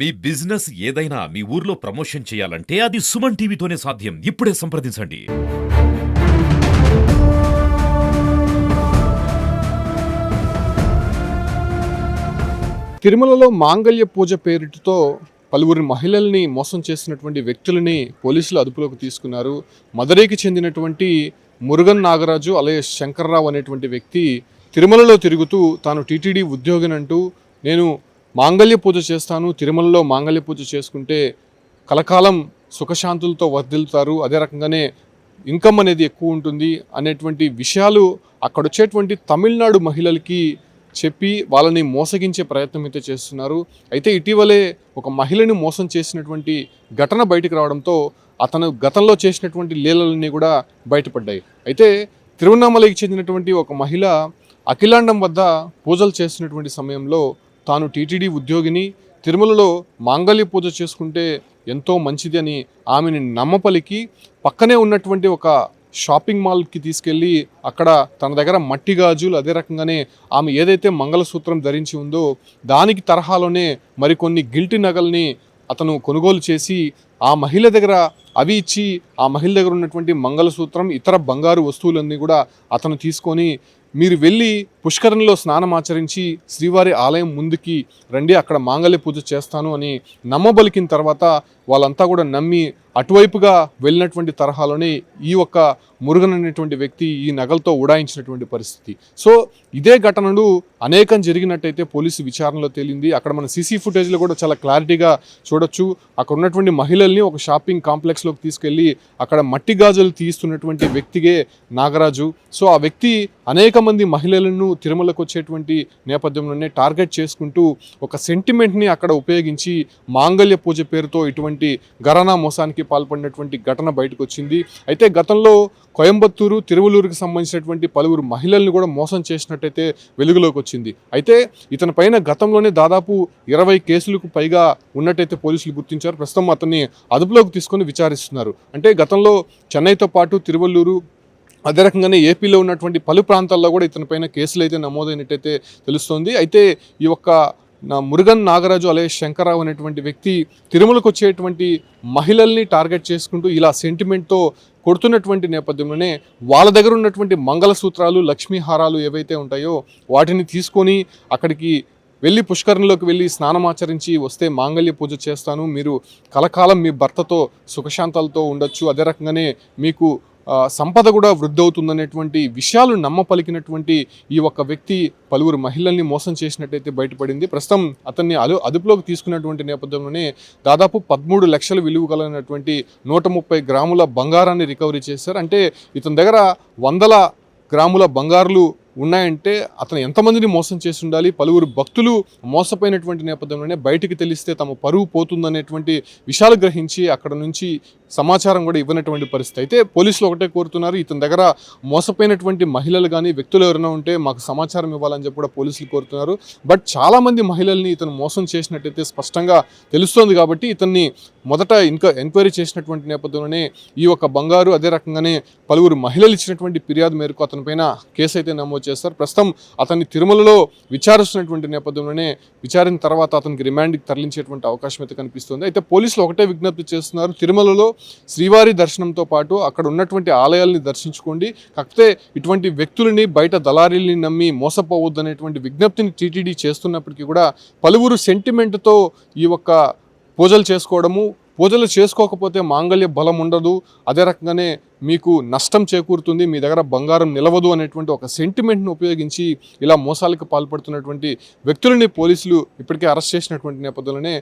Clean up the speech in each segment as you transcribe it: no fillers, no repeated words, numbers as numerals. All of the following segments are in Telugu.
మీ బిజినెస్ ఏదైనా మీ ఊర్లో ప్రమోషన్ చేయాలంటే అది సుమన్ టీవీతోనే సాధ్యం. ఇప్పుడే సంప్రదించండి. తిరుమలలో మాంగళ్య పూజ పేరిటతో పలువురు మహిళల్ని మోసం చేసినటువంటి వ్యక్తులని పోలీసులు అదుపులోకి తీసుకున్నారు. మదరైకి చెందినటువంటి మురుగన్ నాగరాజు అలయస్ శంకర్రావు అనేటువంటి వ్యక్తి తిరుమలలో తిరుగుతూ తాను టీటీడీ ఉద్యోగినంటూ నేను మాంగళ్య పూజ చేస్తాను, తిరుమలలో మాంగళ్య పూజ చేసుకుంటే కలకాలం సుఖశాంతులతో వర్ధిల్లుతారు, అదే రకంగానే ఇన్కమ్ అనేది ఎక్కువ ఉంటుంది అనేటువంటి విషయాలు అక్కడ వచ్చేటువంటి తమిళనాడు మహిళలకి చెప్పి వాళ్ళని మోసగించే ప్రయత్నం అయితే చేస్తున్నారు. అయితే ఇటీవలే ఒక మహిళని మోసం చేసినటువంటి ఘటన బయటకు రావడంతో అతను గతంలో చేసినటువంటి లీలలన్నీ కూడా బయటపడ్డాయి. అయితే తిరువన్నామలైకి చెందినటువంటి ఒక మహిళ అఖిలాండం వద్ద పూజలు చేస్తున్నటువంటి సమయంలో తాను టీటీడీ ఉద్యోగిని, తిరుమలలో మాంగళ్య పూజ చేసుకుంటే ఎంతో మంచిది అని ఆమెని నమ్మపలికి పక్కనే ఉన్నటువంటి ఒక షాపింగ్ మాల్కి తీసుకెళ్ళి అక్కడ తన దగ్గర మట్టి గాజులు, అదే రకంగానే ఆమె ఏదైతే మంగళసూత్రం ధరించి ఉందో దానికి తరహాలోనే మరికొన్ని గిల్టి నగల్ని అతను కొనుగోలు చేసి ఆ మహిళ దగ్గర అవి ఇచ్చి ఆ మహిళ దగ్గర ఉన్నటువంటి మంగళసూత్రం, ఇతర బంగారు వస్తువులన్నీ కూడా అతను తీసుకొని మీరు వెళ్ళి పుష్కరంలో స్నానం ఆచరించి శ్రీవారి ఆలయం ముందుకి రండి, అక్కడ మాంగళ్య పూజ చేస్తాను అని నమ్మబలికిన తర్వాత వాళ్ళంతా కూడా నమ్మి అటువైపుగా వెళ్ళినటువంటి తరహాలోనే ఈ ఒక్క మురుగన్ అనేటువంటి వ్యక్తి ఈ నగలతో ఉడాయించినటువంటి పరిస్థితి. సో ఇదే ఘటనలు అనేకం జరిగినట్టయితే పోలీసు విచారణలో తేలింది. అక్కడ మన సీసీ ఫుటేజ్లో కూడా చాలా క్లారిటీగా చూడొచ్చు. అక్కడ ఉన్నటువంటి మహిళల్ని ఒక షాపింగ్ కాంప్లెక్స్లోకి తీసుకెళ్ళి అక్కడ మట్టి గాజులు తీస్తున్నటువంటి వ్యక్తిగే నాగరాజు. సో ఆ వ్యక్తి అనేక మంది మహిళలను తిరుమలకు వచ్చేటువంటి నేపథ్యంలోనే టార్గెట్ చేసుకుంటూ ఒక సెంటిమెంట్ని అక్కడ ఉపయోగించి మాంగళ్య పూజ పేరుతో ఇటువంటి ఘరానా మోసానికి పాల్పడినటువంటి ఘటన బయటకు వచ్చింది. అయితే గతంలో కోయంబత్తూరు, తిరువలూరుకి సంబంధించినటువంటి పలువురు మహిళల్ని కూడా మోసం చేసినట్టయితే వెలుగులోకి వచ్చింది. అయితే ఇతని పైన గతంలోనే దాదాపు 20 కేసులకు పైగా ఉన్నట్టయితే పోలీసులు గుర్తించారు. ప్రస్తుతం అతన్ని అదుపులోకి తీసుకొని విచారిస్తున్నారు. అంటే గతంలో చెన్నైతో పాటు తిరువల్లూరు, అదే రకంగానే ఏపీలో ఉన్నటువంటి పలు ప్రాంతాల్లో కూడా ఇతనిపైన కేసులు అయితే నమోదైనట్టయితే తెలుస్తోంది. అయితే ఈ ఒక్క మురుగన్ నాగరాజు అలయస్ శంకర్రావు అనేటువంటి వ్యక్తి తిరుమలకు వచ్చేటువంటి మహిళల్ని టార్గెట్ చేసుకుంటూ ఇలా సెంటిమెంట్తో కొడుతున్నటువంటి నేపథ్యంలోనే వాళ్ళ దగ్గర ఉన్నటువంటి మంగళసూత్రాలు, లక్ష్మీహారాలు ఏవైతే ఉంటాయో వాటిని తీసుకొని అక్కడికి వెళ్ళి పుష్కరంలోకి వెళ్ళి స్నానమాచరించి వస్తే మాంగళ్య పూజ చేస్తాను, మీరు కలకాలం మీ భర్తతో సుఖశాంతాలతో ఉండొచ్చు, అదే రకంగానే మీకు సంపద కూడా వృద్ధి అవుతుందనేటువంటి విషయాలు నమ్మపలికినటువంటి ఈ ఒక్క వ్యక్తి పలువురు మహిళల్ని మోసం చేసినట్టయితే బయటపడింది. ప్రస్తుతం అతన్ని అదుపులోకి తీసుకున్నటువంటి నేపథ్యంలోనే దాదాపు 13 లక్షల విలువ కలిగినటువంటి 130 గ్రాముల బంగారాన్ని రికవరీ చేశారు. అంటే ఇతని దగ్గర 100 గ్రాముల బంగారులు ఉన్నాయంటే అతను ఎంతమందిని మోసం చేసి ఉండాలి. పలువురు భక్తులు మోసపోయినటువంటి నేపథ్యంలోనే బయటికి తెలిస్తే తమ పరువు పోతుందనేటువంటి విషయాలు గ్రహించి అక్కడ నుంచి సమాచారం కూడా ఇవ్వనటువంటి పరిస్థితి. అయితే పోలీసులు ఒకటే కోరుతున్నారు, ఇతని దగ్గర మోసపోయినటువంటి మహిళలు కానీ వ్యక్తులు ఎవరైనా ఉంటే మాకు సమాచారం ఇవ్వాలని చెప్పి కూడా పోలీసులు కోరుతున్నారు. బట్ చాలామంది మహిళల్ని ఇతను మోసం చేసినట్టయితే స్పష్టంగా తెలుస్తోంది. కాబట్టి ఇతన్ని మొదట ఎంక్వైరీ చేసినటువంటి నేపథ్యంలోనే ఈ యొక్క బంగారు, అదే రకంగానే పలువురు మహిళలు ఇచ్చినటువంటి ఫిర్యాదు మేరకు అతని పైన కేసు అయితే నమోదు చేస్తారు. ప్రస్తుతం అతన్ని తిరుమలలో విచారిస్తున్నటువంటి నేపథ్యంలోనే విచారణ తర్వాత అతనికి రిమాండ్కి తరలించేటువంటి అవకాశం అయితే కనిపిస్తుంది. అయితే పోలీసులు ఒకటే విజ్ఞప్తి చేస్తున్నారు, తిరుమలలో శ్రీవారి దర్శనంతో పాటు అక్కడ ఉన్నటువంటి ఆలయాల్ని దర్శించుకోండి, కాకపోతే ఇటువంటి వ్యక్తులని బయట దళారీల్ని నమ్మి మోసపోవద్దు అనేటువంటి విజ్ఞప్తిని టీటీడీ చేస్తున్నప్పటికీ కూడా పలువురు సెంటిమెంట్తో ఈ ఒక్క పూజలు చేసుకోవడము, పూజలు చేసుకోకపోతే మాంగళ్య బలం ఉండదు, అదే రకంగానే మీకు నష్టం చేకూరుతుంది, మీ దగ్గర బంగారం నిలవదు అనేటువంటి ఒక సెంటిమెంట్ను ఉపయోగించి ఇలా మోసాలకు పాల్పడుతున్నటువంటి వ్యక్తులని పోలీసులు ఇప్పటికే అరెస్ట్ చేసినటువంటి నేపథ్యంలోనే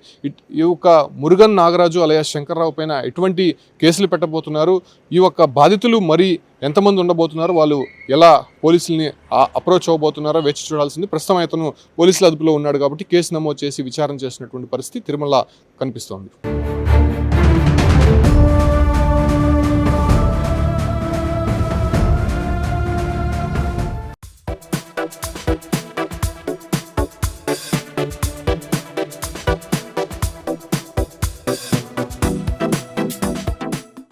ఈ యొక్క మురుగన్ నాగరాజు అలయస్ శంకర్రావు పైన ఎటువంటి కేసులు పెట్టబోతున్నారు, ఈ యొక్క బాధితులు మరి ఎంతమంది ఉండబోతున్నారు, వాళ్ళు ఎలా పోలీసుల్ని అప్రోచ్ అవ్వబోతున్నారో వేచి చూడాల్సింది. ప్రస్తుతం అతను పోలీసుల అదుపులో ఉన్నాడు కాబట్టి కేసు నమోదు చేసి విచారణ చేసినటువంటి పరిస్థితి తిరుమల కనిపిస్తోంది.